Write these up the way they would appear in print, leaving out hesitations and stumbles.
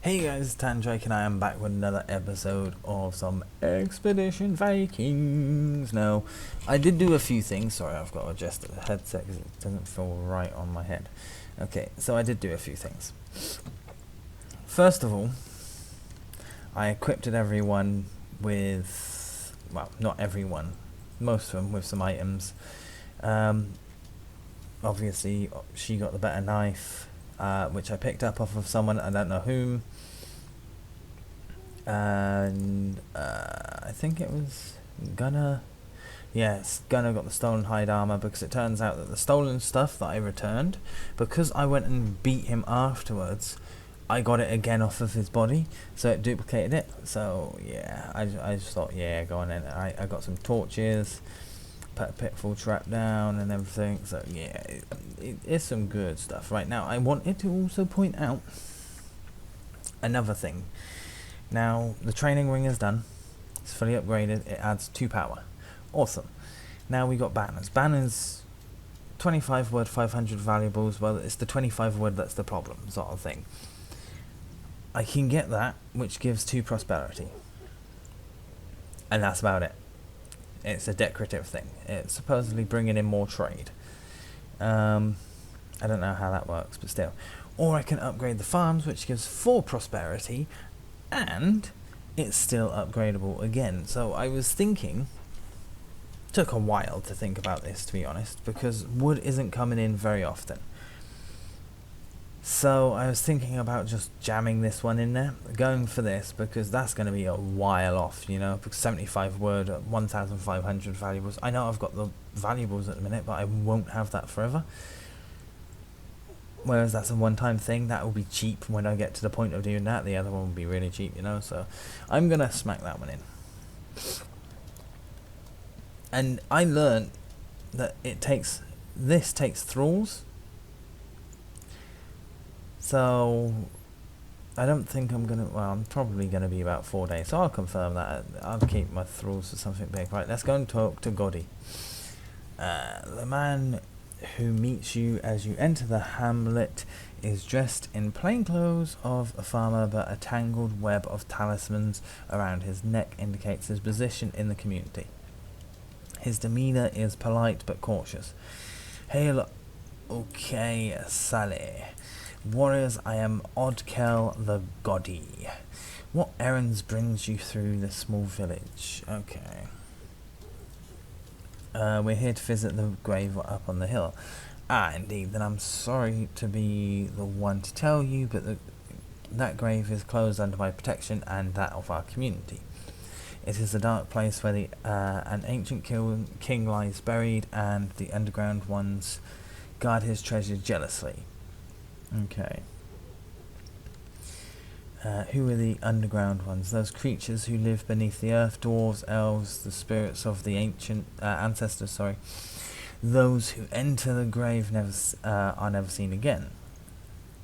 Hey guys, Tandrake and I am back with another episode of some Expedition Vikings. Now, I did do a few things. Sorry, I've got to adjust the headset because it doesn't feel right on my head. Okay, so I did do a few things. First of all, I equipped everyone with, well, not everyone, most of them with some items. Obviously, she got the better knife, which I picked up off of someone, I don't know whom. And I think it was Gunner. Yes, Gunner got the stolen hide armor, because it turns out that the stolen stuff that I returned, because I went and beat him afterwards, I got it again off of his body, so it duplicated it. So yeah, I just thought, yeah, go on in. I got some torches, put a pitfall trap down and everything. So yeah, it is some good stuff. Right now, I wanted to also point out another thing. Now, the training ring is done. It's fully upgraded. It adds 2 power. Awesome. Now we got banners. Banners, 25 word, 500 valuables. Well, it's the 25 word that's the problem, sort of thing. I can get that, which gives 2 prosperity. And that's about it. It's a decorative thing. It's supposedly bringing in more trade. I don't know how that works, but still. Or I can upgrade the farms, which gives 4 prosperity, and it's still upgradable again. So I was thinking, took a while to think about this, to be honest, because wood isn't coming in very often. So I was thinking about just jamming this one in there, going for this, because that's going to be a while off, you know, because 75 word, 1,500 valuables. I know I've got the valuables at the minute, but I won't have that forever. Whereas that's a one-time thing, that will be cheap when I get to the point of doing that. The other one will be really cheap, you know, so I'm going to smack that one in. And I learned that this takes thralls. So I don't think I'm going to, well, I'm probably going to be about 4 days, so I'll confirm that. I'll keep my thralls for something big. Right, let's go and talk to Goddy. The man who meets you as you enter the hamlet is dressed in plain clothes of a farmer, but a tangled web of talismans around his neck indicates his position in the community. His demeanour is polite but cautious. Hail, okay, Sally. Warriors, I am Odkel the Goddy. What errands brings you through this small village? Okay. We're here to visit the grave up on the hill. Ah, indeed. Then I'm sorry to be the one to tell you, but that grave is closed under my protection and that of our community. It is a dark place where an ancient king lies buried, and the underground ones guard his treasure jealously. Okay. Who are the underground ones? Those creatures who live beneath the earth, dwarves, elves, the spirits of the ancient ancestors. Sorry, those who enter the grave are never seen again.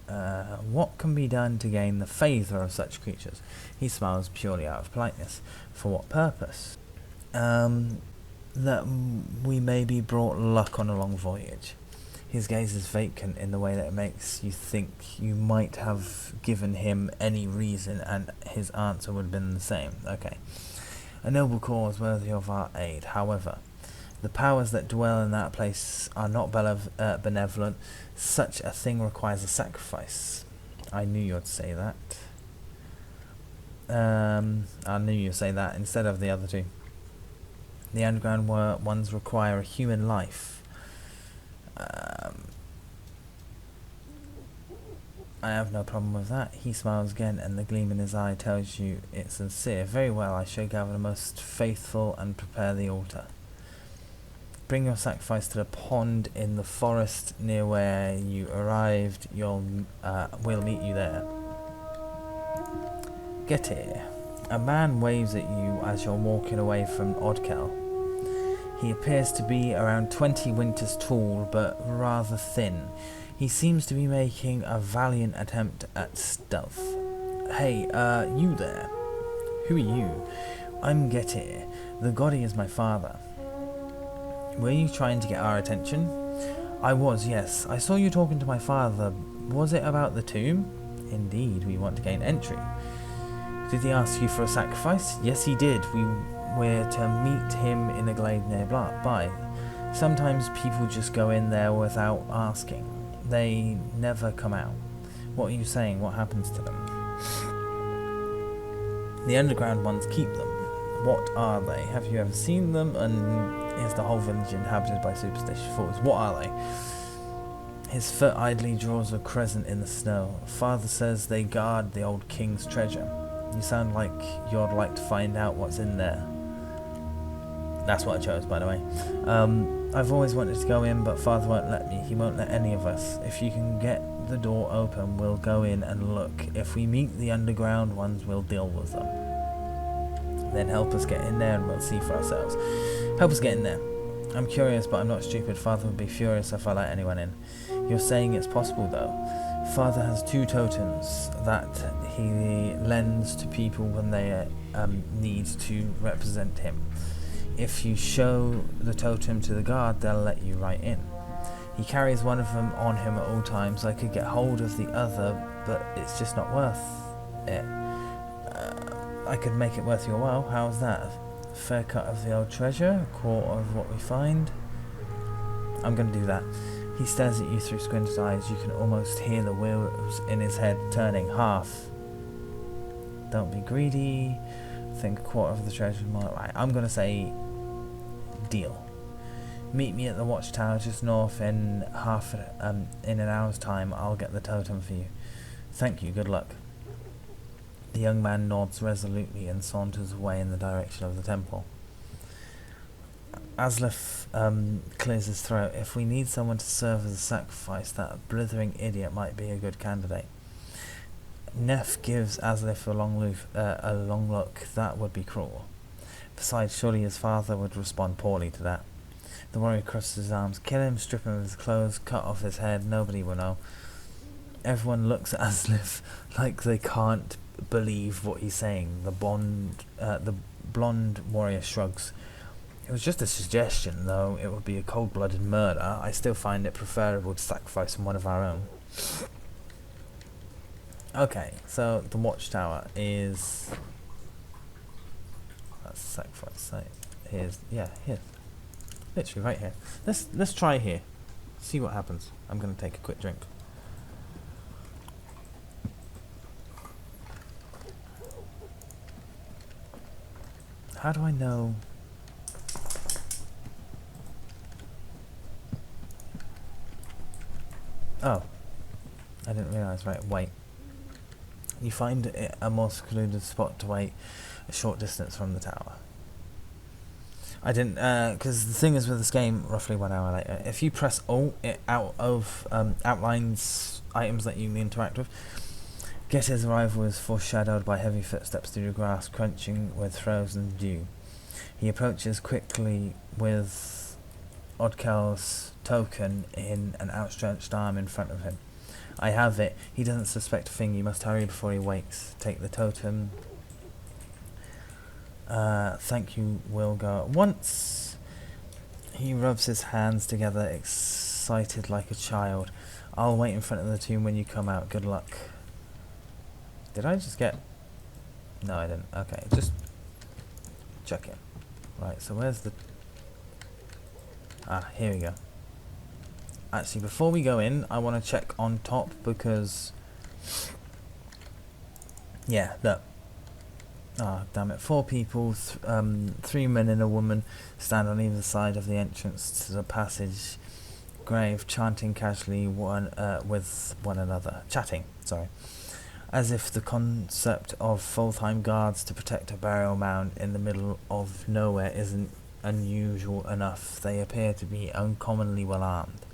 What can be done to gain the favour of such creatures? He smiles purely out of politeness. For what purpose? That we may be brought luck on a long voyage. His gaze is vacant in the way that it makes you think you might have given him any reason, and his answer would have been the same. Okay. A noble cause worthy of our aid. However, the powers that dwell in that place are not benevolent. Such a thing requires a sacrifice. I knew you'd say that. I knew you'd say that instead of the other two. The underground ones require a human life. I have no problem with that. He smiles again, and the gleam in his eye tells you it's sincere. Very well, I shall gather the most faithful and prepare the altar. Bring your sacrifice to the pond in the forest near where you arrived. We'll meet you there. Get here. A man waves at you as you're walking away from Odkel. He appears to be around 20 winters tall, but rather thin. He seems to be making a valiant attempt at stealth. Hey, you there? Who are you? I'm Getty. The Goddy is my father. Were you trying to get our attention? I was, yes. I saw you talking to my father. Was it about the tomb? Indeed, we want to gain entry. Did he ask you for a sacrifice? Yes, he did. We're to meet him in a glade nearby. Sometimes people just go in there without asking. They never come out. What are you saying? What happens to them? The underground ones keep them. What are they? Have you ever seen them? And is the whole village inhabited by superstitious fools? What are they? His foot idly draws a crescent in the snow. Father says they guard the old king's treasure. You sound like you'd like to find out what's in there. That's what I chose, by the way. I've always wanted to go in, but Father won't let me. He won't let any of us. If you can get the door open, we'll go in and look. If we meet the underground ones, we'll deal with them. Then help us get in there and we'll see for ourselves. Help us get in there. I'm curious, but I'm not stupid. Father would be furious if I let anyone in. You're saying it's possible, though. Father has 2 totems that he lends to people when they need to represent him. If you show the totem to the guard, they'll let you right in. He carries one of them on him at all times. I could get hold of the other, but it's just not worth it. I could make it worth your while. How's that? A fair cut of the old treasure, a quarter of what we find. I'm going to do that. He stares at you through squinted eyes. You can almost hear the wheels in his head turning. Half. Don't be greedy. Think a quarter of the treasure more. Right, I'm going to say deal. Meet me at the watchtower just north in an hour's time. I'll get the totem for you. Thank you. Good luck. The young man nods resolutely and saunters away in the direction of the temple. Aslif clears his throat. If we need someone to serve as a sacrifice, that blithering idiot might be a good candidate. Neff gives Aslif a long look. That would be cruel. Besides, surely his father would respond poorly to that. The warrior crosses his arms. Kill him, strip him of his clothes, cut off his head. Nobody will know. Everyone looks at Aslif like they can't believe what he's saying. The blonde warrior shrugs. It was just a suggestion, though it would be a cold-blooded murder. I still find it preferable to sacrifice one of our own. Okay, so the watchtower is... That's the sacrifice site. Here. Literally right here. Let's try here. See what happens. I'm going to take a quick drink. How do I know... Oh, I didn't realise. Right, wait. You find a more secluded spot to wait a short distance from the tower. I didn't, because the thing is with this game, roughly 1 hour later, if you press Alt, it outlines items that you can interact with. Getter's arrival is foreshadowed by heavy footsteps through the grass, crunching with frozen dew. He approaches quickly with Odkel's token in an outstretched arm in front of him. I have it. He doesn't suspect a thing. You must hurry before he wakes. Take the totem. Thank you, will go at once. He rubs his hands together, excited like a child. I'll wait in front of the tomb when you come out. Good luck. Did I just get... No, I didn't. Okay, just check in. Right, so where's the... Ah, here we go. Actually, before we go in, I want to check on top because... Yeah, look. Ah, damn it. 4 people, 3 men and a woman stand on either side of the entrance to the passage grave, chanting casually with one another. Chatting, sorry. As if the concept of full-time guards to protect a burial mound in the middle of nowhere isn't unusual enough. They appear to be uncommonly well armed.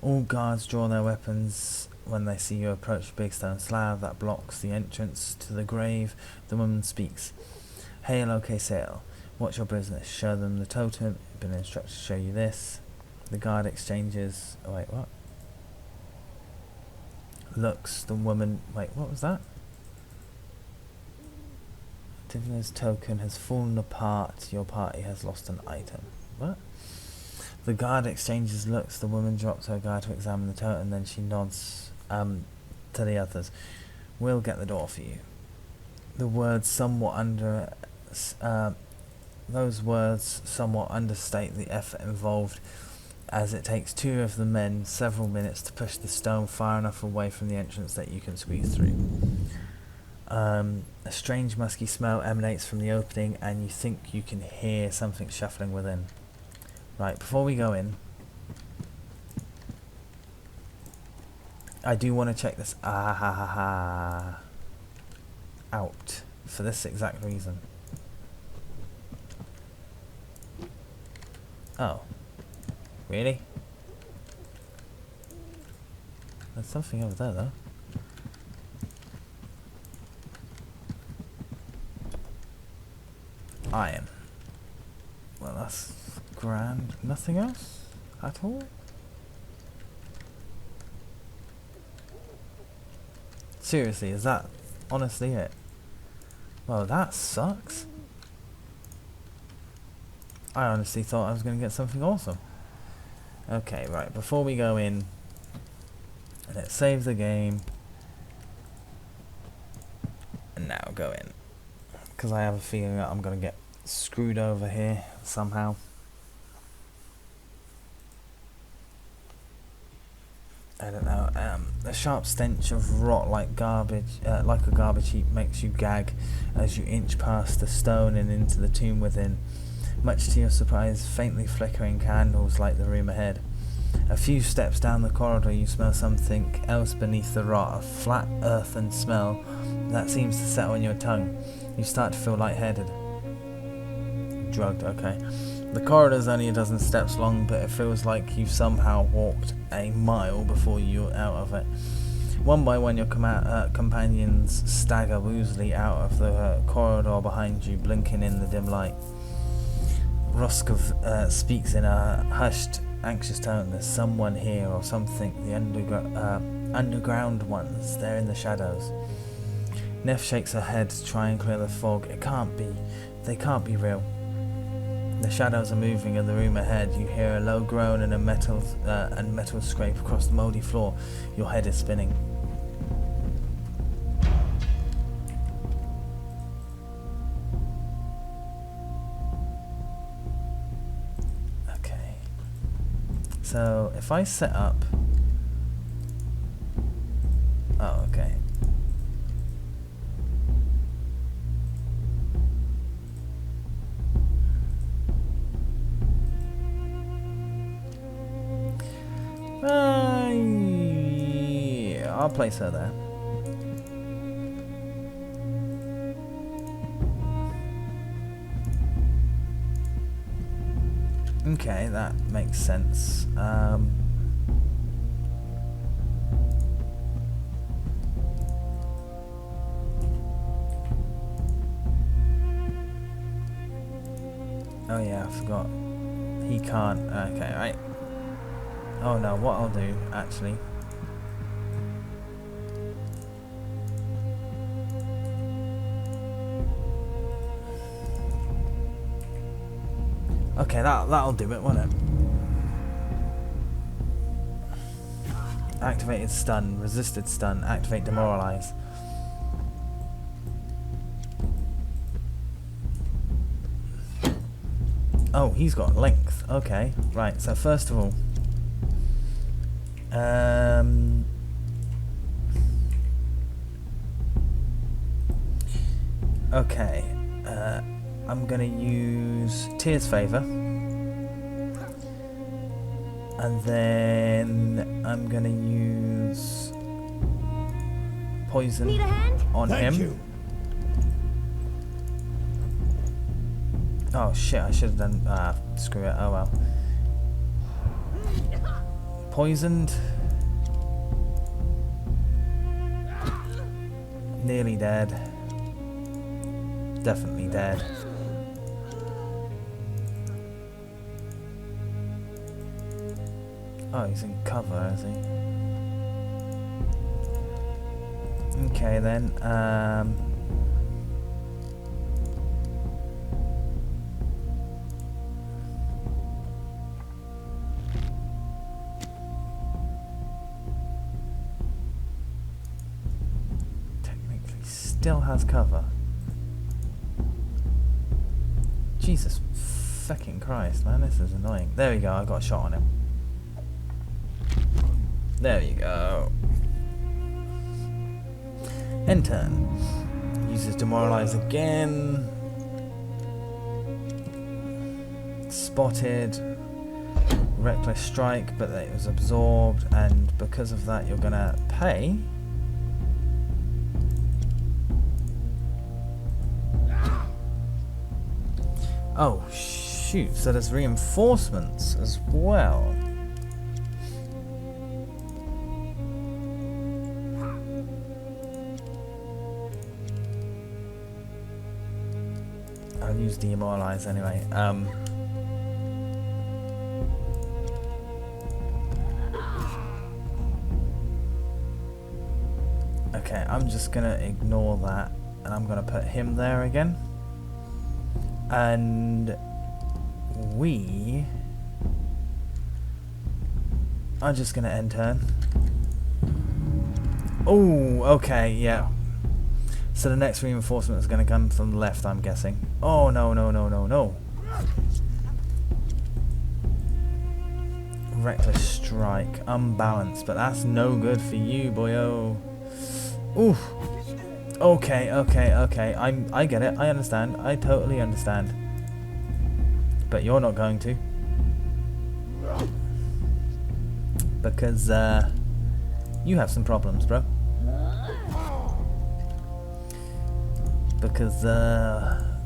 All guards draw their weapons when they see you approach the big stone slab that blocks the entrance to the grave. The woman speaks. Hail, OK Sale. What's your business? Show them the totem. Been instructed to show you this. The guard exchanges... Oh, wait, what? Looks, the woman... Wait, what was that? Divina's token has fallen apart. Your party has lost an item. What? The guard exchanges looks. The woman drops her guard to examine the totem, then she nods. to the others. We'll get the door for you. The words somewhat those words somewhat understate the effort involved, as it takes two of the men several minutes to push the stone far enough away from the entrance that you can squeeze through. A strange musky smell emanates from the opening, and you think you can hear something shuffling within. Right, before we go in, I do want to check this out for this exact reason. Oh. Really? There's something over there, though. Iron. Well, that's grand. Nothing else at all? Seriously, is that honestly it? Well, that sucks. I honestly thought I was going to get something awesome. Okay, right, before we go in, let's save the game. And now go in. Because I have a feeling that I'm going to get screwed over here somehow. I don't know. The sharp stench of rot like a garbage heap makes you gag as you inch past the stone and into the tomb within. Much to your surprise, faintly flickering candles light the room ahead. A few steps down the corridor, you smell something else beneath the rot, a flat earthen smell that seems to settle on your tongue. You start to feel lightheaded. Drugged, okay. The corridor's only a dozen steps long, but it feels like you've somehow walked a mile before you're out of it. One by one, your companions stagger woozily out of the corridor behind you, blinking in the dim light. Roskov speaks in a hushed, anxious tone. There's someone here or something. The underground ones. They're in the shadows. Neff shakes her head to try and clear the fog. It can't be. They can't be real. The shadows are moving in the room ahead. You hear a low groan and metal scrape across the mouldy floor. Your head is spinning. So, if I set up... Oh, okay. Yeah, I'll place her there. Okay, that makes sense. Oh yeah, I forgot. He can't. Okay, right. Oh no, what I'll do, actually. Okay, that'll do it, won't it? Activated stun, resisted stun, activate demoralize. Oh, he's got length. Okay, right. So first of all, okay. I'm gonna use Tear's Favour, and then I'm gonna use Poison on him. You. Oh shit! I should have done. Screw it. Oh well. Poisoned. Nearly dead. Definitely dead. Oh, he's in cover, is he? Okay then, still has cover. Jesus fucking Christ, man, this is annoying. There we go, I got a shot on him. There you go. End turn. Uses demoralize again. Spotted. Reckless strike, but it was absorbed, and because of that you're gonna pay. Oh shoot, so there's reinforcements as well. I'll use demoralize anyway. Okay, I'm just gonna ignore that, and I'm gonna put him there again. And we are just gonna end turn. Oh, okay, yeah. So the next reinforcement is gonna come from the left, I'm guessing. Oh no, no, no, no, no. Reckless strike, unbalanced, but that's no good for you, boyo. Ooh. Okay, okay, okay. I get it. I understand. I totally understand. But you're not going to. Because you have some problems, bro. Because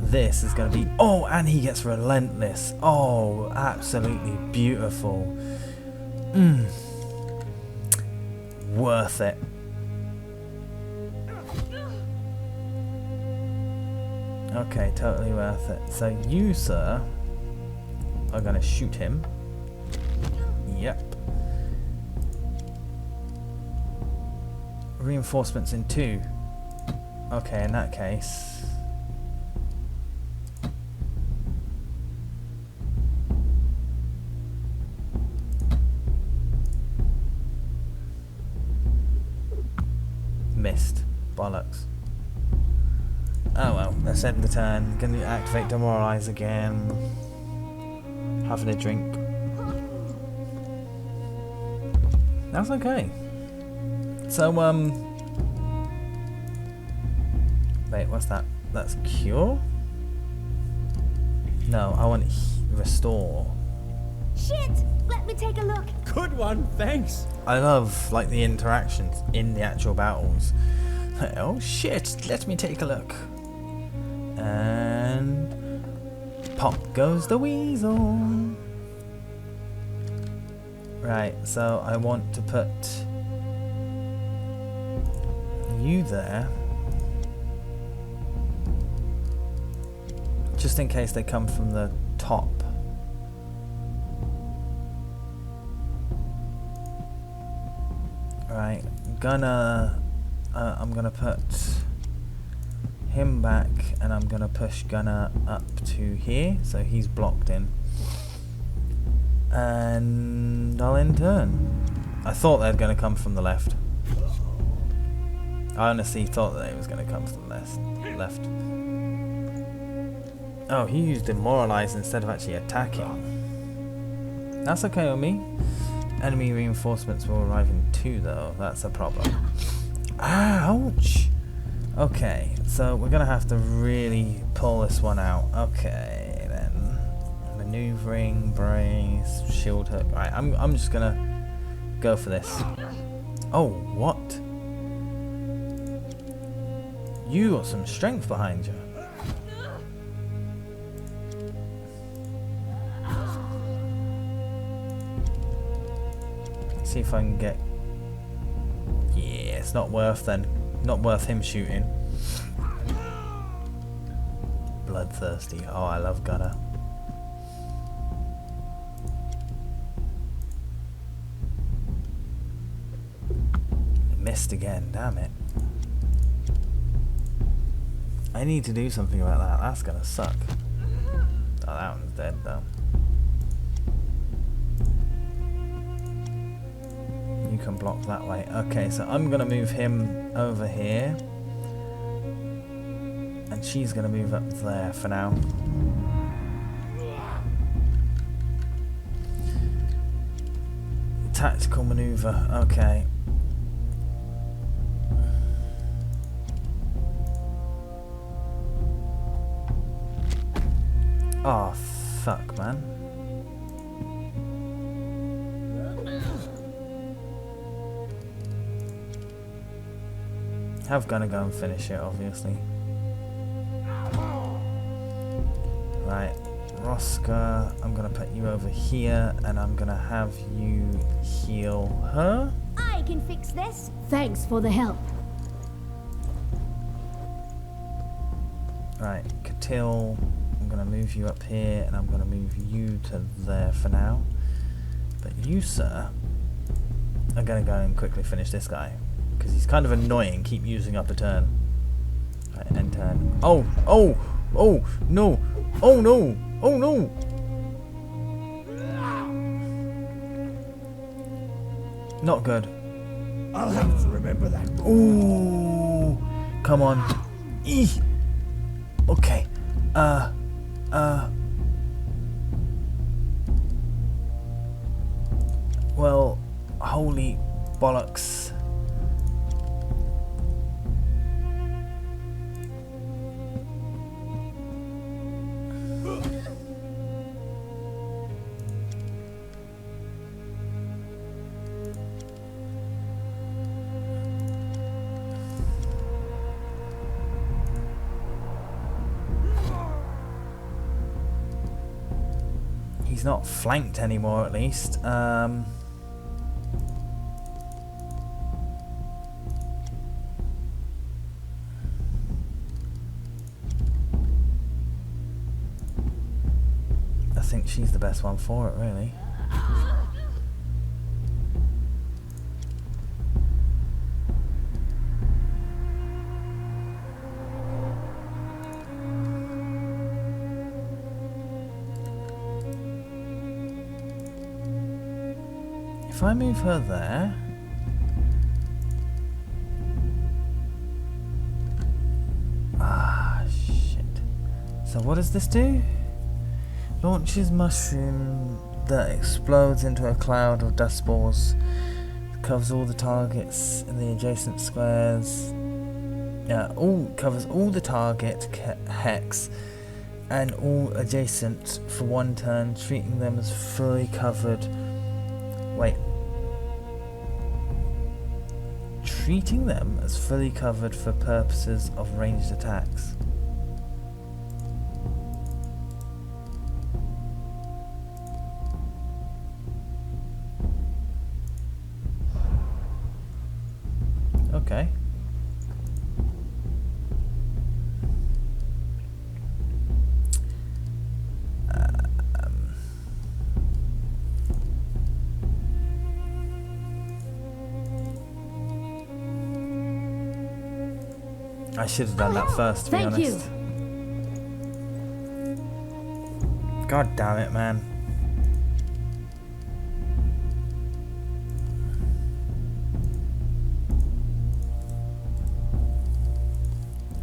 this is going to be... Oh, and he gets relentless. Oh, absolutely beautiful. Worth it. Okay, totally worth it. So you, sir, are going to shoot him. Yep. Reinforcements in 2. Okay, in that case... Missed. Bollocks. Oh well, let's end the turn. Gonna activate demoralize again. Having a drink. That's okay. So wait, what's that? That's cure? No, I want restore. Shit! Let me take a look. Good one, thanks. I love like the interactions in the actual battles. Oh shit, let me take a look. And pop goes the weasel. Right, so I want to put you there. Just in case they come from the top. Right, I'm gonna put him back, and I'm gonna push Gunner up to here, so he's blocked in. And I'll end turn. I thought they were gonna come from the left. I honestly thought that it was gonna come from the left. Oh, he used demoralize instead of actually attacking. That's okay with me. Enemy reinforcements will arrive in 2 though. That's a problem. Ouch! Okay, so we're gonna have to really pull this one out. Okay, then maneuvering, brace, shield hook. Right, I'm just gonna go for this. Oh, what? You got some strength behind you. See if I can get... Yeah, it's not worth then. Not worth him shooting. Bloodthirsty. Oh, I love Gunner. Missed again, damn it. I need to do something about that. That's gonna suck. Oh, that one's dead though. You can block that way. Okay, so I'm gonna move him over here. And she's going to move up there for now. Tactical maneuver, okay. Oh, fuck, man. I'm gonna go and finish it, obviously. Right, Rosca, I'm gonna put you over here, and I'm gonna have you heal her. I can fix this. Thanks for the help. Right, Catil, I'm gonna move you up here, and I'm gonna move you to there for now. But you, sir, are gonna go and quickly finish this guy. Because he's kind of annoying, keep using up a turn. Right, end turn. Oh, oh, oh, no, oh no, oh no. Not good. I'll have to remember that. Ooh, come on. Eeh. Okay. Well, holy bollocks. He's not flanked anymore, at least. I think she's the best one for it, really. If I move her there... Ah, shit. So what does this do? Launches mushroom that explodes into a cloud of dust spores. Covers all the targets in the adjacent squares. Covers all the target hex and all adjacent for one turn, treating them as fully covered. Wait. Treating them as fully covered for purposes of ranged attacks. Okay. I should have done that first, to be Thank honest. you. God damn it, man.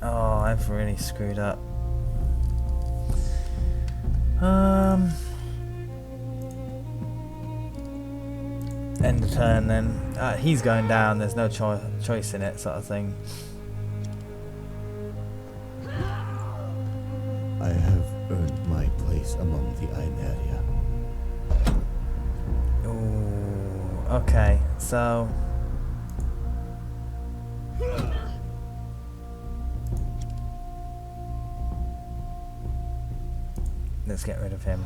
Oh, I've really screwed up. End the turn then. He's going down, there's no choice in it, sort of thing. I have earned my place among the Aineria. Ooh, okay, so... Let's get rid of him.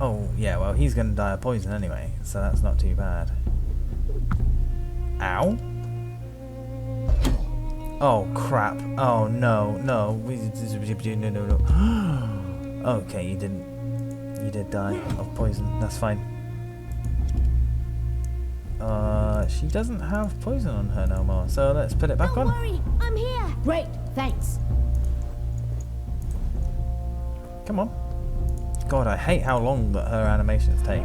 Oh, yeah, well, he's going to die of poison anyway, so that's not too bad. Ow. Oh, crap. Oh, no, no. No. Okay, you didn't. You did die of poison. That's fine. She doesn't have poison on her no more, so let's put it back Don't on. worry, I'm here. Great, thanks. Come on. God, I hate how long that her animations take.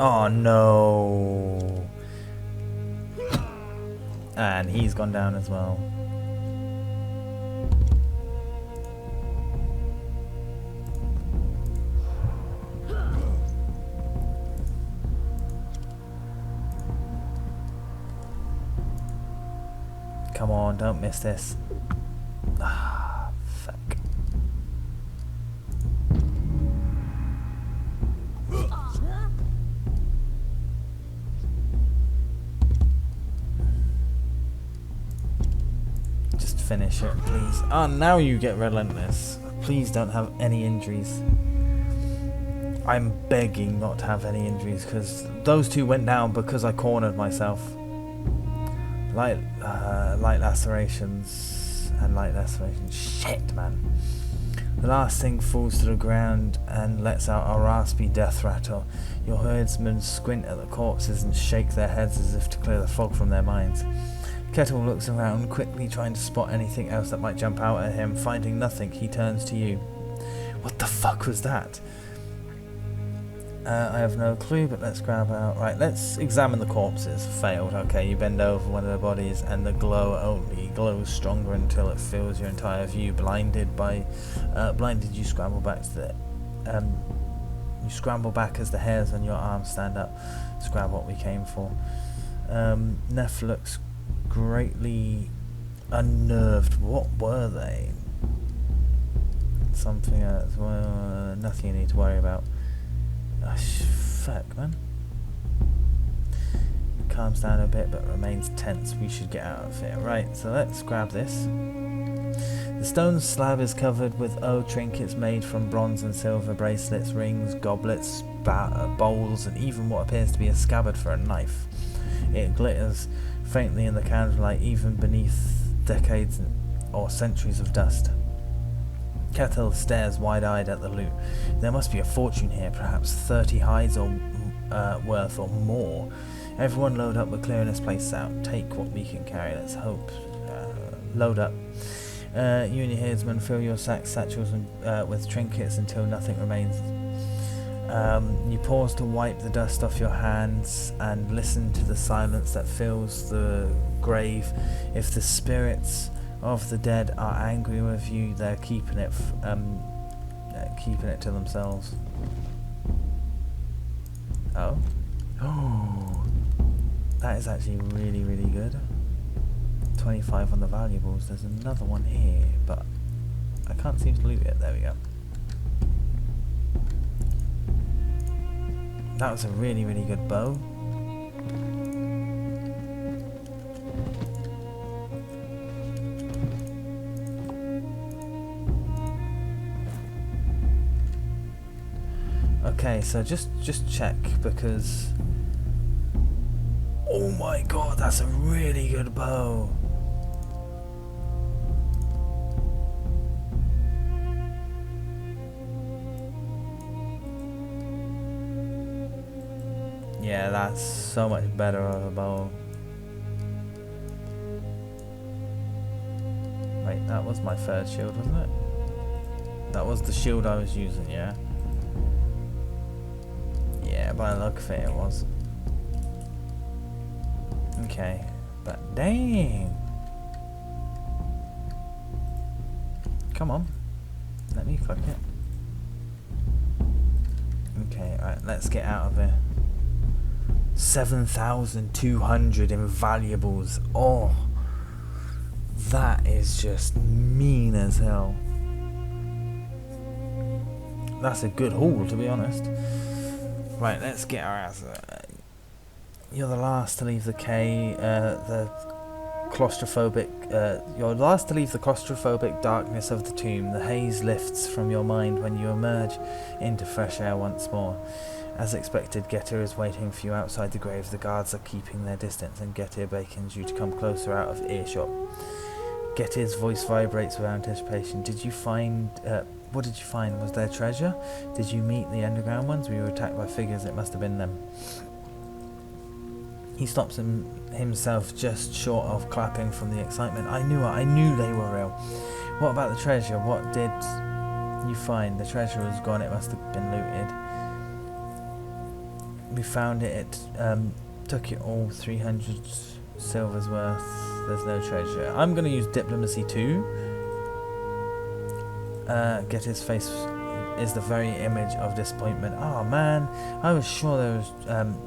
Oh no. And he's gone down as well. Come on, don't miss this. Ah, fuck. Just finish it, please. Oh, now you get relentless. Please don't have any injuries. I'm begging not to have any injuries, because those two went down because I cornered myself. Light lacerations and light lacerations. Shit, man. The last thing falls to the ground and lets out a raspy death rattle. Your herdsmen squint at the corpses and shake their heads as if to clear the fog from their minds. Kettle looks around, quickly trying to spot anything else that might jump out at him. Finding nothing, he turns to you. What the fuck was that? I have no clue, but let's grab out. Right, let's examine the corpses. Failed. Okay, you bend over one of the bodies, and the glow only glows stronger until it fills your entire view. Blinded, you scramble back to the. You scramble back as the hairs on your arms stand up. Let's grab what we came for. Neff looks greatly unnerved. What were they? Something else. Well, nothing you need to worry about. Oh, fuck, man. Calms down a bit but remains tense. We should get out of here. Right, so let's grab this. The stone slab is covered with trinkets made from bronze and silver, bracelets, rings, goblets, bowls, and even what appears to be a scabbard for a knife. It glitters faintly in the candlelight, even beneath decades or centuries of dust. Kettle stares wide-eyed at the loot. There must be a fortune here, perhaps 30 hides or worth or more. Everyone load up, we're clearing this place out. Take what we can carry, let's hope. Load up. You and your herdsmen fill your sacks, satchels with trinkets until nothing remains. You pause to wipe the dust off your hands and listen to the silence that fills the grave. If the spirits of the dead are angry with you, they're keeping it to themselves. Oh, that is actually really, really good. 25 on the valuables. There's another one here, but I can't seem to loot it. There we go. That was a really, really good bow. Okay, so just check, because oh my god, that's a really good bow. Yeah, that's so much better of a bow. Wait, that was my third shield, wasn't it? That was the shield I was using, yeah? Yeah, by the look of it, it was. Okay, but dang! Come on, let me click it. Okay, right, let's get out of here. 7,200 in valuables. Oh, that is just mean as hell. That's a good haul, to be honest. Right, let's get our ass. You're the last to leave the cave. You're last to leave the claustrophobic darkness of the tomb. The haze lifts from your mind when you emerge into fresh air once more. As expected, Getir is waiting for you outside the grave. The guards are keeping their distance, and Getir beckons you to come closer out of earshot. Getir's voice vibrates with anticipation. Did you find? What did you find? Was there treasure? Did you meet the underground ones? We were attacked by figures. It must have been them. He stops himself just short of clapping from the excitement. I knew it. I knew they were real. What about the treasure? What did you find? The treasure was gone. It must have been looted. We found it. It took it all. 300 silver's worth. There's no treasure. I'm gonna use diplomacy too. Get his face is the very image of disappointment. Oh man, I was sure there was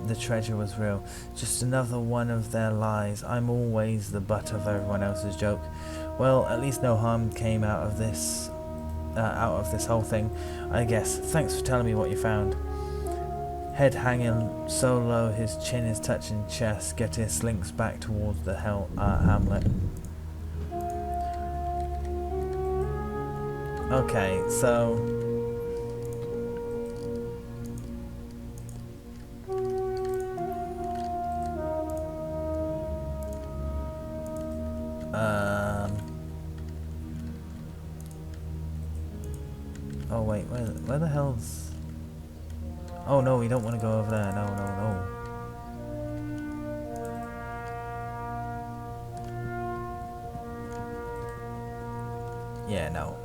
the treasure was real. Just another one of their lies. I'm always the butt of everyone else's joke. Well, at least no harm came out of this whole thing, I guess. Thanks for telling me what you found. Head hanging so low, his chin is touching chest. Getir slinks back towards the hamlet. Okay, so oh wait, where the hell's... Oh no, we don't want to go over there. No, no, no. Yeah, no.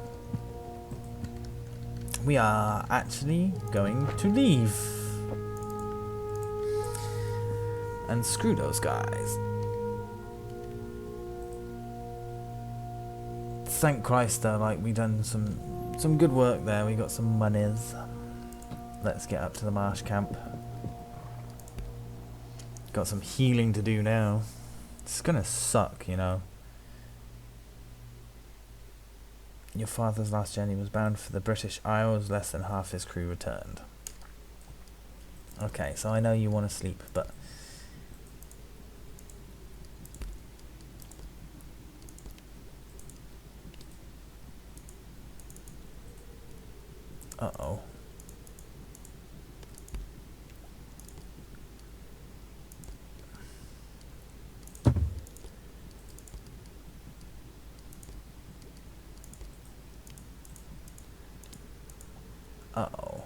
We are actually going to leave. And screw those guys. Thank Christ though, like we done some good work there. We got some monies. Let's get up to the marsh camp. Got some healing to do now. It's gonna suck, you know. Your father's last journey was bound for the British Isles. Less than half his crew returned. Okay, so I know you want to sleep, but... Uh-oh. Uh-oh.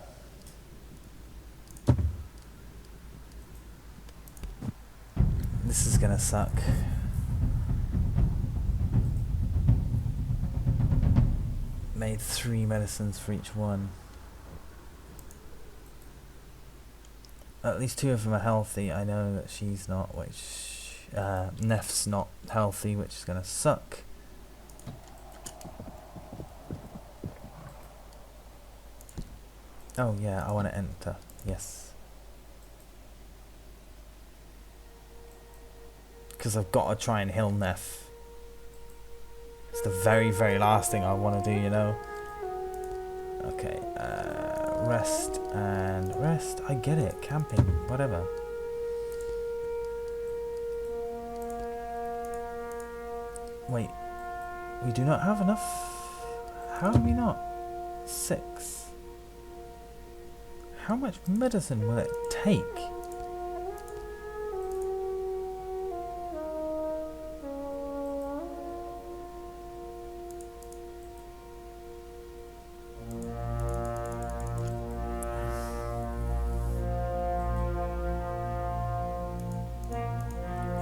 This is gonna suck. Made 3 medicines for each one. At least 2 of them are healthy. I know that she's not, which... Neff's not healthy, which is gonna suck. Oh yeah, I want to enter. Yes. Because I've got to try and heal Neff. It's the very, very last thing I want to do, you know. Okay, rest and rest. I get it. Camping, whatever. Wait, we do not have enough. How do we not? 6. How much medicine will it take?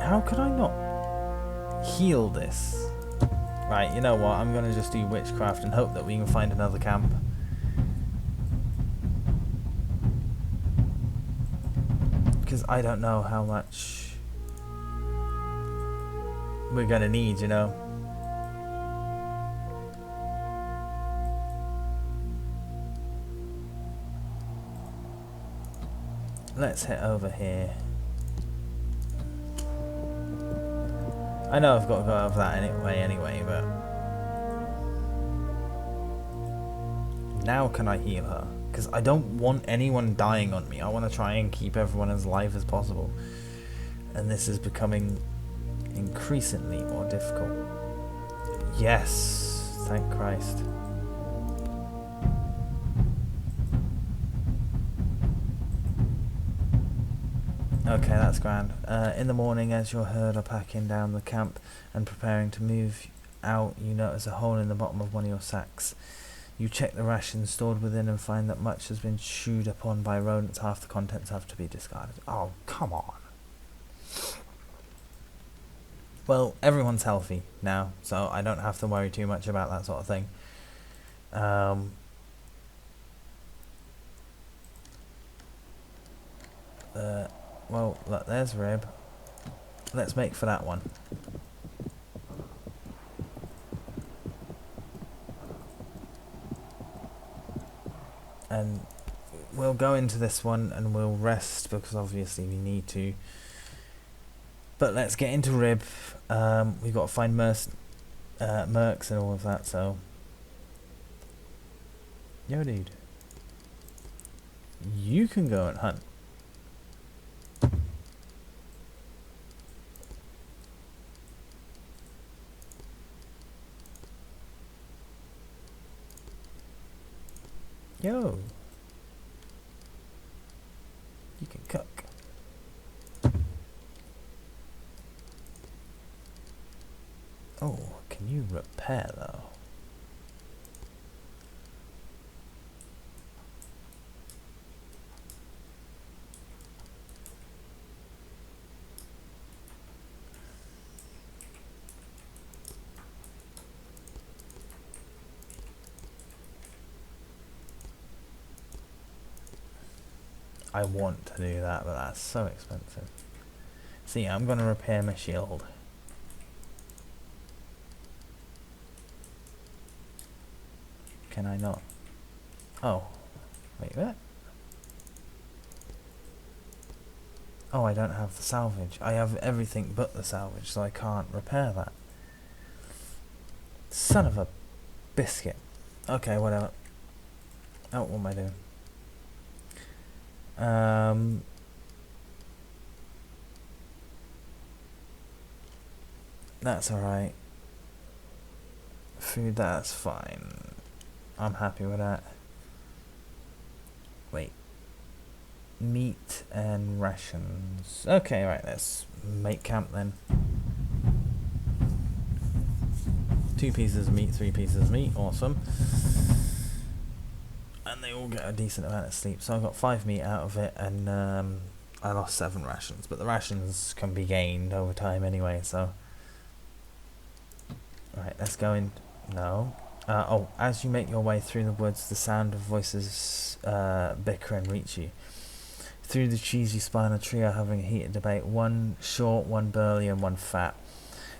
How could I not heal this? Right, you know what? I'm gonna just do witchcraft and hope that we can find another camp. Because I don't know how much we're gonna need, you know. Let's head over here. I know I've got to go over that anyway, but now can I heal her? Because I don't want anyone dying on me. I want to try and keep everyone as alive as possible. And this is becoming increasingly more difficult. Yes, thank Christ. Okay, that's grand. In the morning, as your herd are packing down the camp and preparing to move out, you notice a hole in the bottom of one of your sacks. You check the rations stored within and find that much has been chewed upon by rodents. Half the contents have to be discarded. Oh, come on. Well, everyone's healthy now, so I don't have to worry too much about that sort of thing. Well, look, there's rib. Let's make for that one. And we'll go into this one and we'll rest because obviously we need to. But let's get into rib. We've got to find mercs and all of that, so. Yo, dude. You can go and hunt. Yo. You can cook. Oh, can you repair though? I want to do that, but that's so expensive. See, I'm going to repair my shield. Can I not? Oh, wait, what? Oh, I don't have the salvage. I have everything but the salvage, so I can't repair that. Son of a biscuit. Okay, whatever. Oh, what am I doing? That's alright. Food, that's fine. I'm happy with that. Wait. Meat and rations. Okay, right, let's make camp then. 2 pieces of meat, 3 pieces of meat, awesome. And they all get a decent amount of sleep. So I got 5 meat out of it, and I lost 7 rations. But the rations can be gained over time anyway, so. Right, let's go in. No. Oh, as you make your way through the woods, the sound of voices bicker and reach you. Through the trees you spy on a trio having a heated debate. One short, one burly, and one fat.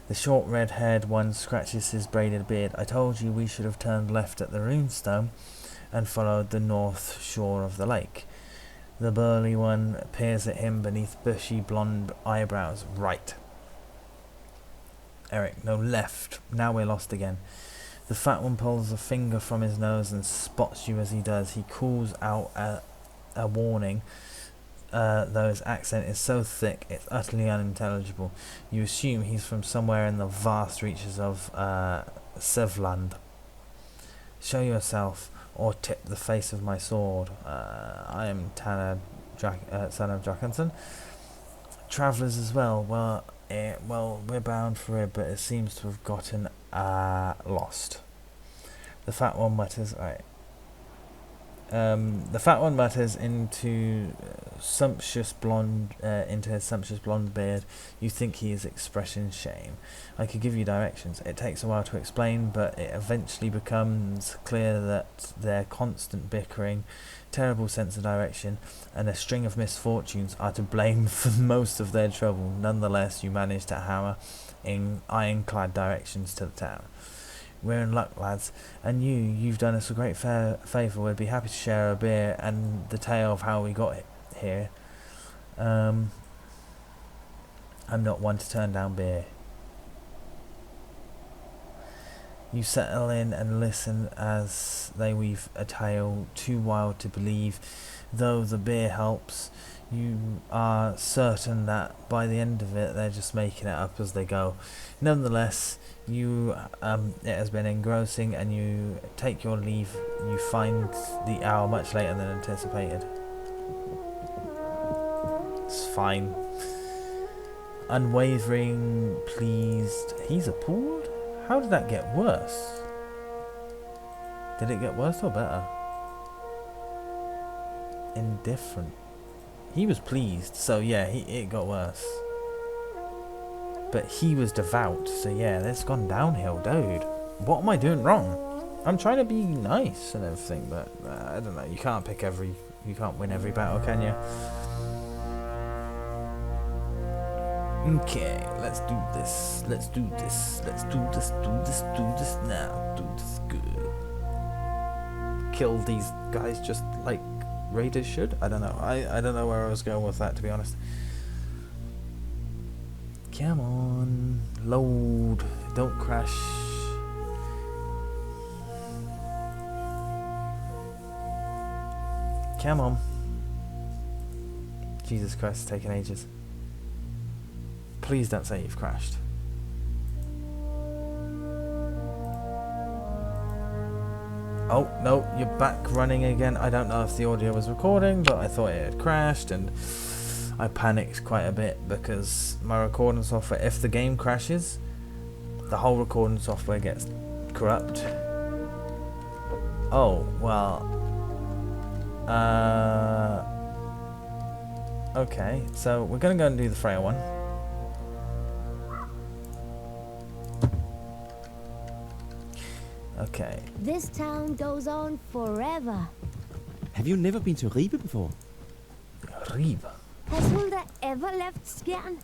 The short red-haired one scratches his braided beard. I told you we should have turned left at the runestone and followed the north shore of the lake. The burly one peers at him beneath bushy blonde eyebrows. Right. Eric, no, left. Now we're lost again. The fat one pulls a finger from his nose and spots you as he does. He calls out a warning, though his accent is so thick it's utterly unintelligible. You assume he's from somewhere in the vast reaches of Sevland. Show yourself, or tip the face of my sword. I am Tandrake, son of Drakenson. Travellers as well. Well, we're bound for it, but it seems to have gotten lost. The fat one mutters. Right. The fat one mutters into his sumptuous blonde beard. You think he is expressing shame. I could give you directions. It takes a while to explain, but it eventually becomes clear that their constant bickering, terrible sense of direction, and a string of misfortunes are to blame for most of their trouble. Nonetheless, you manage to hammer in ironclad directions to the town. We're in luck, lads, and you've done us a great favour. We'd be happy to share a beer and the tale of how we got here. I'm not one to turn down beer. You settle in and listen as they weave a tale too wild to believe. Though the beer helps, you are certain that by the end of it they're just making it up as they go. Nonetheless, it has been engrossing, and you take your leave. You find the hour much later than anticipated. It's fine. Unwavering, pleased. He's appalled? How did that get worse? Did it get worse or better? Indifferent. He was pleased, so yeah, it got worse. But he was devout, so yeah, that's gone downhill, dude. What am I doing wrong? I'm trying to be nice and everything, but I don't know. You can't win every battle, can you? Okay, let's do this. Let's do this. Let's do this. Do this. Do this now. Do this good. Kill these guys just like raiders should. I don't know. I don't know where I was going with that, to be honest. Come on, load. Don't crash. Come on. Jesus Christ, it's taking ages. Please don't say you've crashed. Oh, no, you're back running again. I don't know if the audio was recording, but I thought it had crashed, and I panicked quite a bit because my recording software, if the game crashes, the whole recording software gets corrupt. Oh, well. Okay, so we're going to go and do the Freya one. Okay. This town goes on forever. Have you never been to Ribe before? Ribe. Has Hulda ever left Skjern?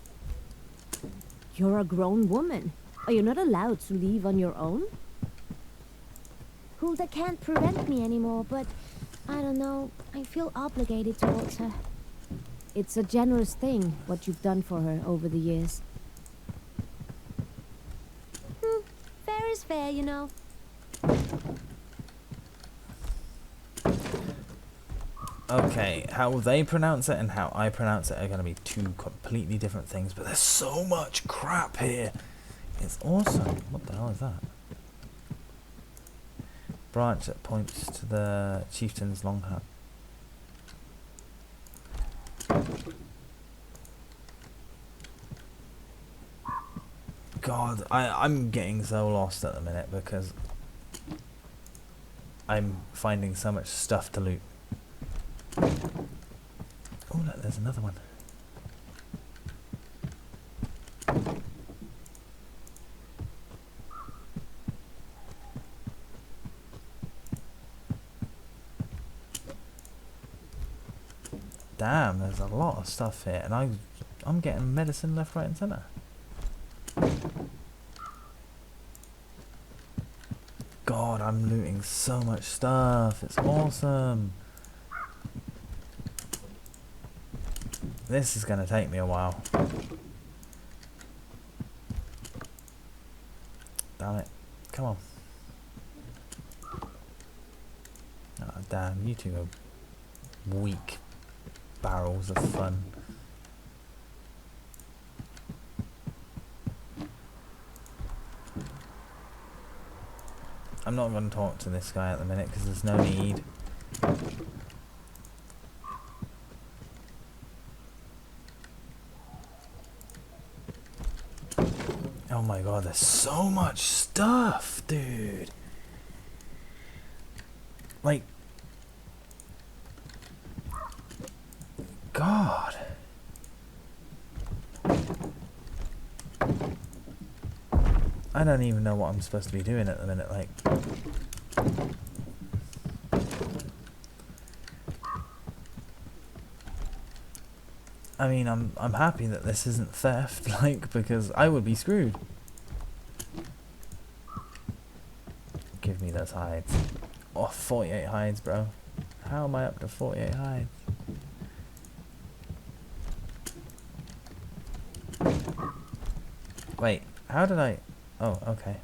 You're a grown woman. Are you not allowed to leave on your own? Hulda can't prevent me anymore, but I don't know. I feel obligated towards her. It's a generous thing, what you've done for her over the years. Fair is fair, you know. Okay, how they pronounce it and how I pronounce it are going to be two completely different things, but there's so much crap here. It's awesome. What the hell is that? Branch that points to the chieftain's long hut. God, I'm getting so lost at the minute because I'm finding so much stuff to loot. Oh look, there's another one. Damn, there's a lot of stuff here, and I'm getting medicine left, right, and centre. God, I'm looting so much stuff. It's awesome. This is going to take me a while. Damn it. Come on. Oh, damn, you two are weak barrels of fun. I'm not going to talk to this guy at the minute because there's no need. Oh my god, there's so much stuff, dude. Like, God. I don't even know what I'm supposed to be doing at the minute, like. I mean, I'm happy that this isn't theft, like, because I would be screwed. Give me those hides. Oh, 48 hides, bro. How am I up to 48 hides? Wait, how did I... Oh, okay.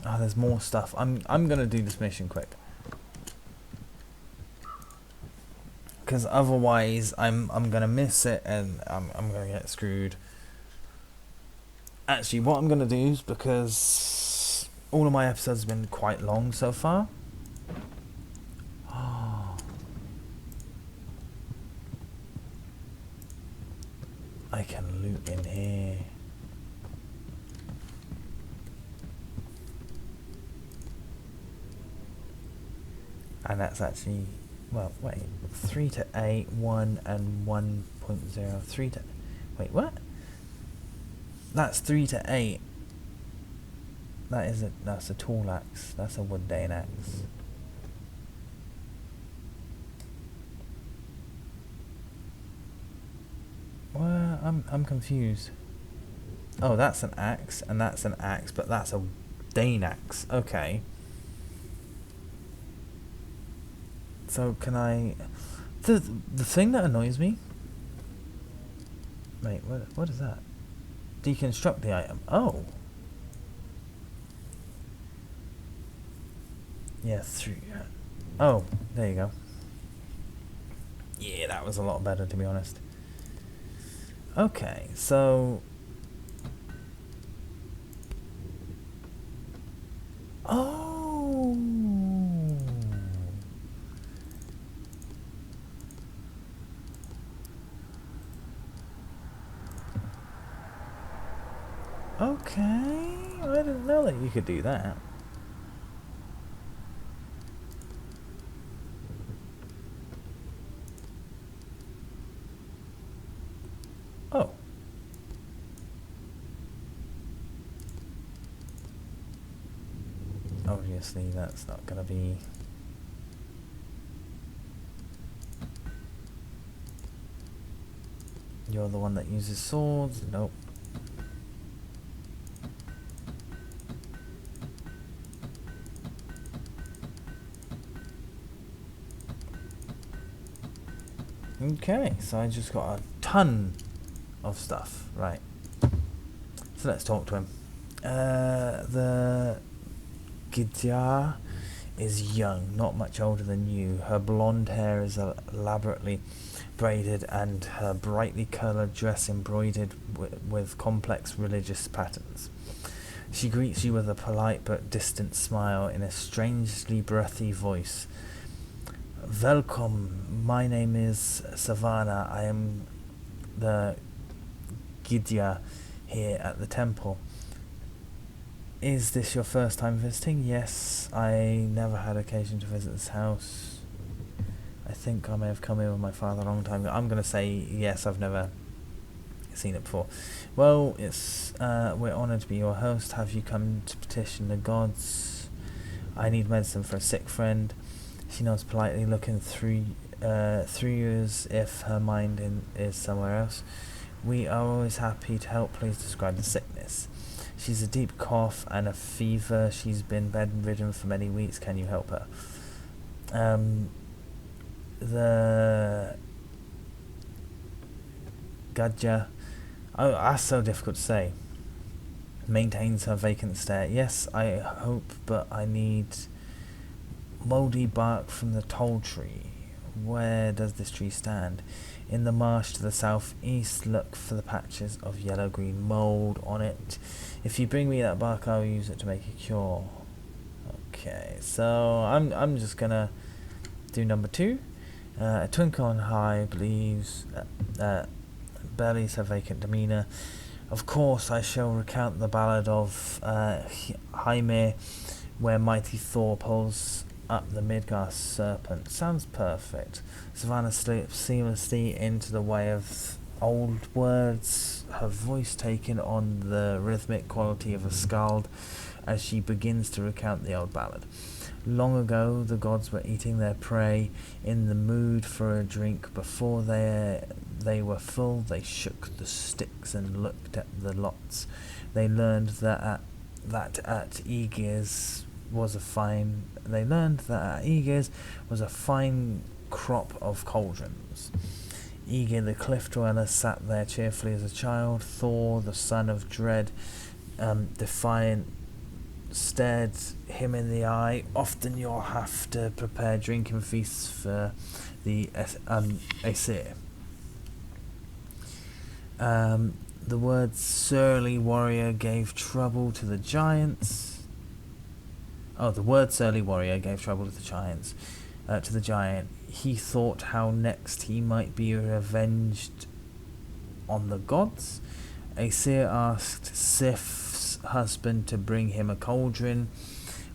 Oh, there's more stuff. I'm gonna do this mission quick. Because otherwise I'm gonna miss it and I'm gonna get screwed. Actually, what I'm gonna do is, because all of my episodes have been quite long so far. I can loot in here. And that's actually, well, wait, 3 to 8, 1 and 1.0, 3 to, wait, what? That's 3 to 8. That's a tall axe. That's a wood-dane axe. Where I'm confused. Oh, that's an axe, and that's an axe, but that's a Dane axe. Okay. So can I... The thing that annoys me... Wait, what is that? Deconstruct the item. Oh. Yeah, through... Oh, there you go. Yeah, that was a lot better, to be honest. Okay, so... Oh! Okay, I didn't know that you could do that. Oh. Obviously that's not gonna be... You're the one that uses swords? Nope. Okay, so I just got a ton of stuff. Right. So let's talk to him. The Gidjar is young, not much older than you. Her blonde hair is elaborately braided and her brightly coloured dress embroidered with complex religious patterns. She greets you with a polite but distant smile in a strangely breathy voice. Welcome, my name is Savannah. I am the Gidja here at the temple. Is this your first time visiting? Yes, I never had occasion to visit this house. I think I may have come here with my father a long time ago. I'm going to say yes, I've never seen it before. Well, we're honoured to be your host. Have you come to petition the gods? I need medicine for a sick friend. She nods politely, looking through you as if her mind is somewhere else. We are always happy to help. Please describe the sickness. She's a deep cough and a fever. She's been bedridden for many weeks. Can you help her? The Gadja, oh, that's so difficult to say, maintains her vacant stare. Yes, I hope, but I need mouldy bark from the tall tree. Where does this tree stand? In the marsh to the southeast. Look for the patches of yellow-green mould on it. If you bring me that bark, I'll use it to make a cure. Okay, so I'm just gonna do number 2. A twinkle on high believes bellies her vacant demeanour. Of course, I shall recount the ballad of Hymir, where mighty Thor pulls up the Midgard serpent. Sounds perfect. Savannah slips seamlessly into the way of old words, her voice taking on the rhythmic quality of a skald as she begins to recount the old ballad. Long ago, the gods were eating their prey, in the mood for a drink. Before they were full, they shook the sticks and looked at the lots. They learned that at Aegir's was a fine crop of cauldrons. Aegir the cliff dweller sat there cheerfully as a child. Thor, the son of dread, defiant, stared him in the eye. Often you'll have to prepare drinking feasts for the Aesir. The word surly warrior gave trouble to the giants. Oh, the word surly warrior gave trouble to the giants. To the giant, he thought how next he might be revenged on the gods. Aesir asked Sif's husband to bring him a cauldron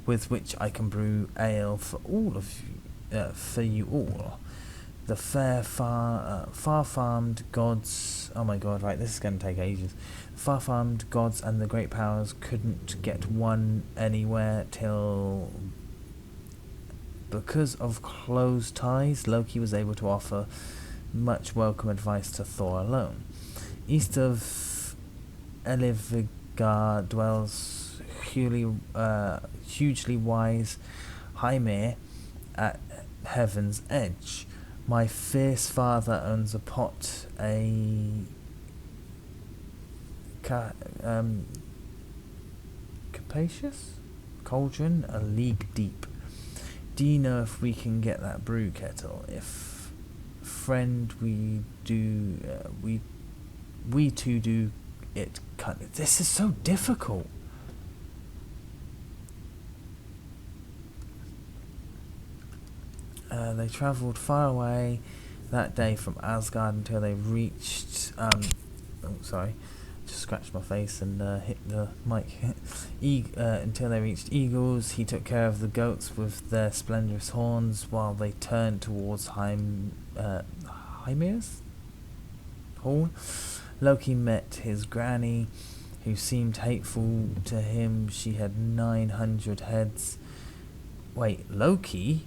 with which I can brew ale for you all. The far-famed gods... Oh my god, right, this is going to take ages. The far-famed gods and the great powers couldn't get one anywhere till... Because of close ties, Loki was able to offer much welcome advice to Thor alone. East of Elivigar dwells hugely wise Hymir at heaven's edge. My fierce father owns a pot, capacious cauldron, a league deep. Do you know if we can get that brew kettle? If friend we do, we two do it. This is so difficult. They travelled far away that day from Asgard until they reached. Just scratched my face and hit the mic. Until they reached Eagles, he took care of the goats with their splendorous horns while they turned towards Hymir's hall. Loki met his granny, who seemed hateful to him. She had 900 heads. Wait, Loki?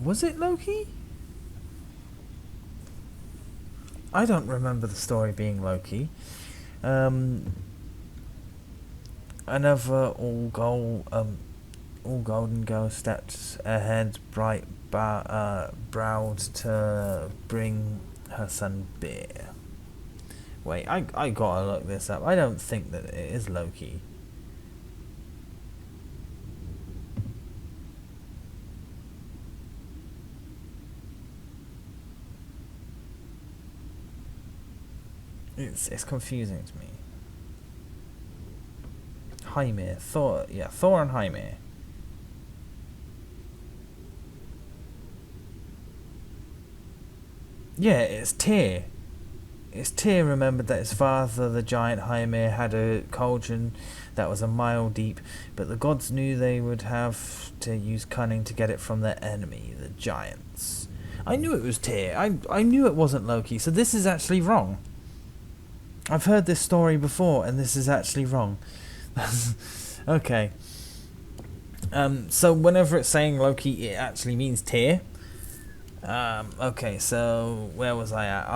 Was it Loki? I don't remember the story being Loki. Another all golden girl stepped ahead, bright browed to bring her son beer. Wait, I gotta look this up. I don't think that it is Loki. It's confusing to me. Hymir, Thor and Hymir. Yeah, it's Tyr. It's Tyr remembered that his father, the giant Hymir, had a cauldron that was a mile deep, but the gods knew they would have to use cunning to get it from their enemy, the giants. I knew it was Tyr. I knew it wasn't Loki, so this is actually wrong. I've heard this story before, and this is actually wrong. Okay. So whenever it's saying Loki, it actually means Tyr. Okay, so where was I at?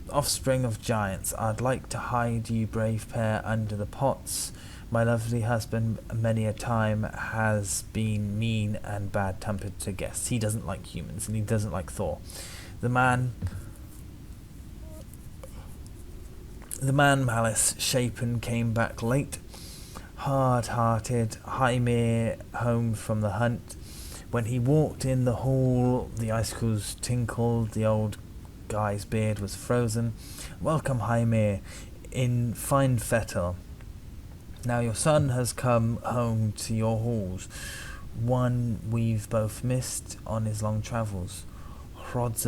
Offspring of giants. I'd like to hide you, brave pair, under the pots. My lovely husband many a time has been mean and bad-tempered to guests. He doesn't like humans, and he doesn't like Thor. The man malice shapen came back late, hard-hearted, Hymir home from the hunt. When he walked in the hall, the icicles tinkled, the old guy's beard was frozen. Welcome, Hymir, in fine fettle. Now your son has come home to your halls, one we've both missed on his long travels. Hrod's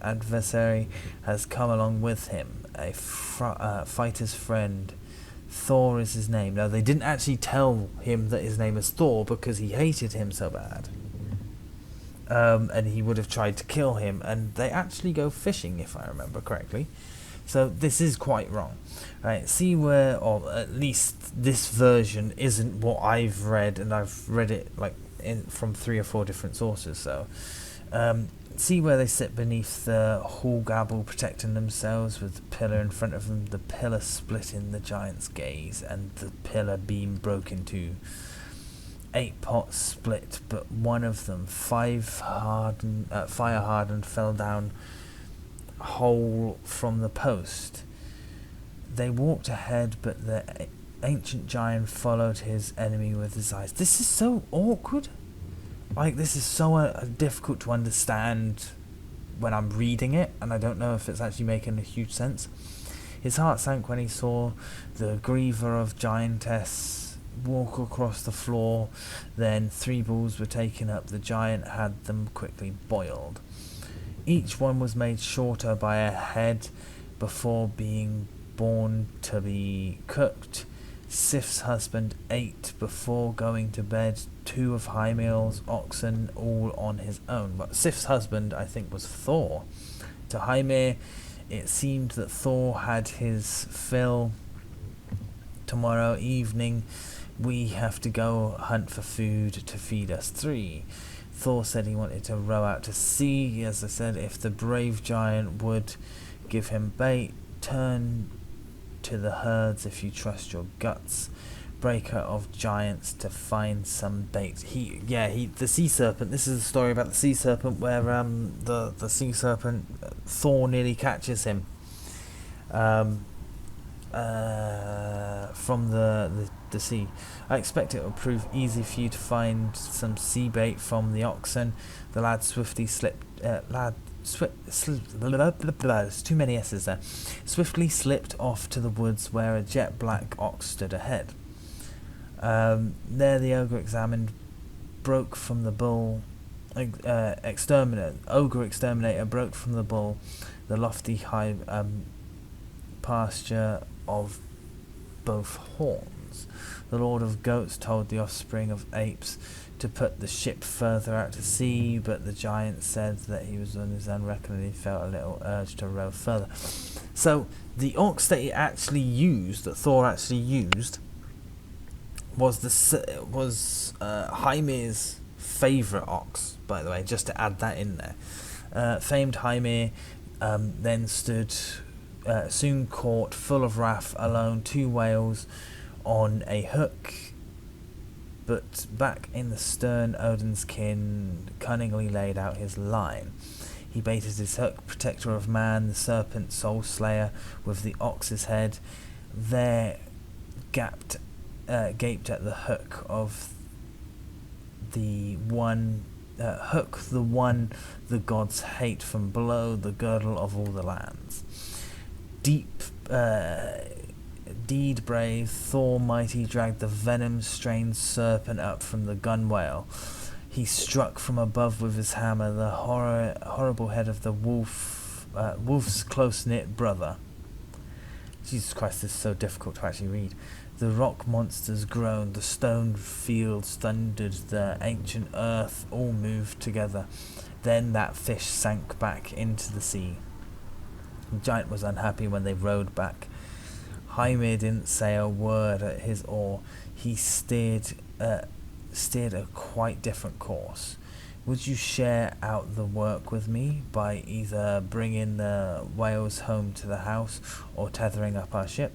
adversary has come along with him, a fighter's friend. Thor is his name. Now, they didn't actually tell him that his name is Thor because he hated him so bad. And he would have tried to kill him, and they actually go fishing, if I remember correctly. So this is quite wrong. Right, see where, or at least this version isn't what I've read, and I've read it from 3 or 4 different sources, so... see where they sit beneath the hall gable, protecting themselves with the pillar in front of them. The pillar split in the giant's gaze, and the pillar beam broke in two. 8 pots split, but one of them, fire hardened, fell down whole from the post. They walked ahead, but the ancient giant followed his enemy with his eyes. This is so awkward. This is so difficult to understand when I'm reading it, and I don't know if it's actually making a huge sense. His heart sank when he saw the griever of giantess walk across the floor. Then 3 balls were taken up. The giant had them quickly boiled. Each one was made shorter by a head before being born to be cooked. Sif's husband ate before going to bed 2 of Hymir's oxen, all on his own. But Sif's husband, I think, was Thor. To Hymir, it seemed that Thor had his fill. Tomorrow evening, we have to go hunt for food to feed us 3. Thor said he wanted to row out to sea. As I said, if the brave giant would give him bait, turn to the herds if you trust your guts. Breaker of giants to find some bait. The sea serpent. This is a story about the sea serpent where the sea serpent Thor nearly catches him from the sea. I expect it will prove easy for you to find some sea bait from the oxen. The lad swiftly slipped. There's too many S's there. Swiftly slipped off to the woods where a jet black ox stood ahead. There the ogre broke from the bull. Ogre exterminator broke from the bull the lofty high pasture of both horns. The Lord of Goats told the offspring of apes to put the ship further out to sea, but the giant said that he was on his own reckon and he felt a little urge to row further. So the ox that Thor actually used, was Hymir's favourite ox, by the way, just to add that in there. Famed Hymir then stood, soon caught, full of wrath, alone, 2 whales on a hook, but back in the stern Odin's kin cunningly laid out his line. He baited his hook, protector of man, the serpent soul slayer, with the ox's head. There gaped at the hook of the one the gods hate, from below the girdle of all the lands. Deed brave, Thor mighty dragged the venom-strained serpent up from the gunwale. He struck from above with his hammer the horrible head of the wolf's close-knit brother. Jesus Christ, this is so difficult to actually read. The rock monsters groaned, the stone fields thundered, the ancient earth all moved together. Then that fish sank back into the sea. The giant was unhappy when they rowed back. Hymir didn't say a word at his oar. He steered a quite different course. Would you share out the work with me by either bringing the whales home to the house or tethering up our ship?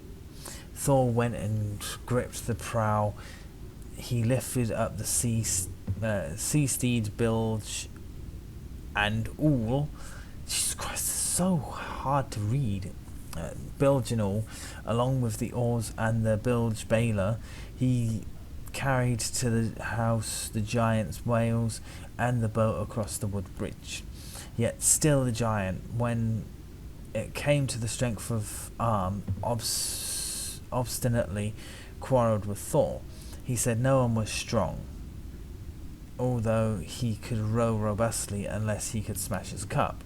Thor went and gripped the prow. He lifted up the sea steed bilge and all. Jesus Christ, it's so hard to read. Bilge and all, along with the oars and the bilge bailer, he carried to the house the giant's whales and the boat across the wood bridge. Yet still the giant, when it came to the strength of arm, obstinately quarrelled with Thor. He said no one was strong, although he could row robustly, unless he could smash his cup.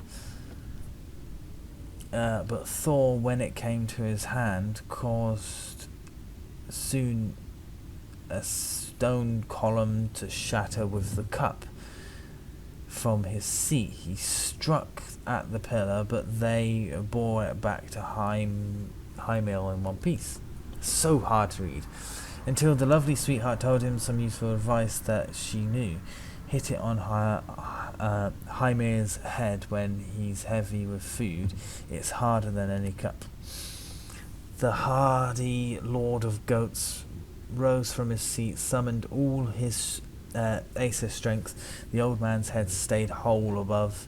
But Thor, when it came to his hand, caused soon a stone column to shatter with the cup from his seat. He struck at the pillar, but they bore it back to Hymir in one piece. So hard to read. Until the lovely sweetheart told him some useful advice that she knew. Hit it on Hymir's head when he's heavy with food. It's harder than any cup. The hardy Lord of Goats rose from his seat, summoned all his Acer strength. The old man's head stayed whole above,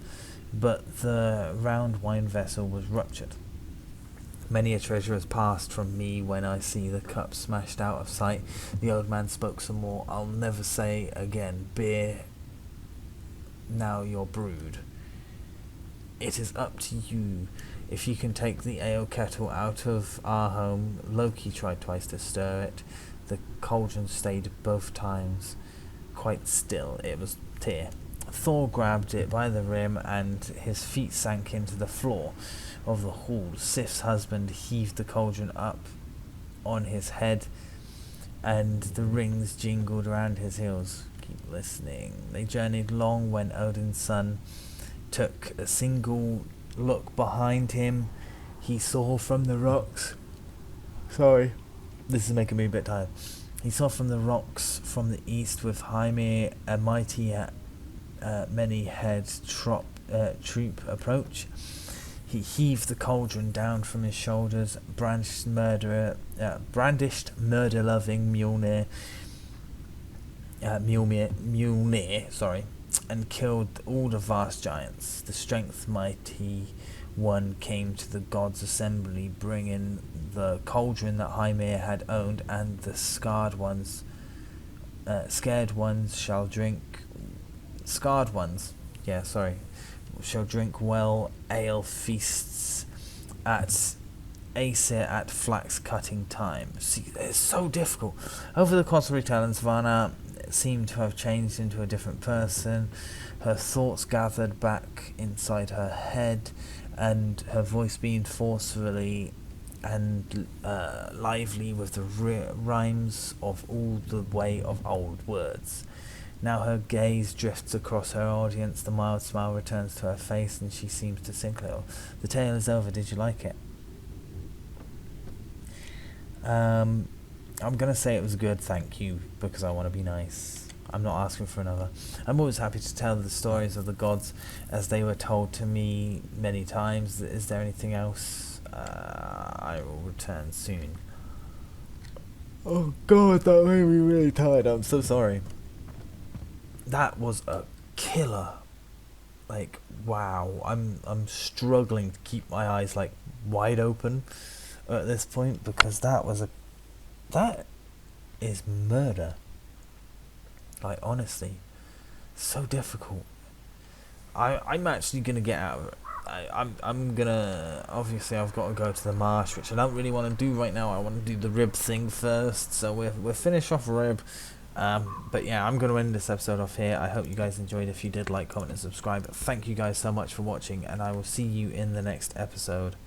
but the round wine vessel was ruptured. Many a treasure has passed from me when I see the cup smashed out of sight. The old man spoke some more. I'll never say again, beer, now you're brewed. It is up to you if you can take the ale kettle out of our home. Loki tried twice to stir it. The cauldron stayed both times quite still. It was tear. Thor grabbed it by the rim and his feet sank into the floor of the hall. Sif's husband heaved the cauldron up on his head and the rings jingled around his heels. Keep listening. They journeyed long when Odin's son took a single look behind him. He saw from the rocks. Sorry, this is making me a bit tired. He saw from the rocks from the east with Hymir, a mighty many heads troop approach. He heaved the cauldron down from his shoulders, brandished murder-loving Mjolnir, and killed all the vast giants. The strength mighty one came to the gods' assembly, bringing the cauldron that Hymir had owned, and the scared ones shall drink well ale feasts at Aesir at flax cutting time. See, it's so difficult. Over the course of retelling, Svanna seemed to have changed into a different person. Her thoughts gathered back inside her head, and her voice beamed forcefully and lively with the rhymes of all the way of old words. Now her gaze drifts across her audience, the mild smile returns to her face, and she seems to sink a little. The tale is over. Did you like it? I'm going to say it was good, thank you, because I want to be nice. I'm not asking for another. I'm always happy to tell the stories of the gods as they were told to me many times. Is there anything else? I will return soon. Oh god, that made me really tired. I'm so sorry. That was a killer. Like, wow. I'm struggling to keep my eyes like wide open at this point, because that is murder. Like, honestly, so difficult. I'm actually gonna get out of it. I'm gonna, obviously I've got to go to the marsh, which I don't really want to do right now. I want to do the rib thing first, so we'll finish off rib. But yeah, I'm gonna end this episode off here. I hope you guys enjoyed. If you did, like, comment and subscribe. Thank you guys so much for watching, and I will see you in the next episode.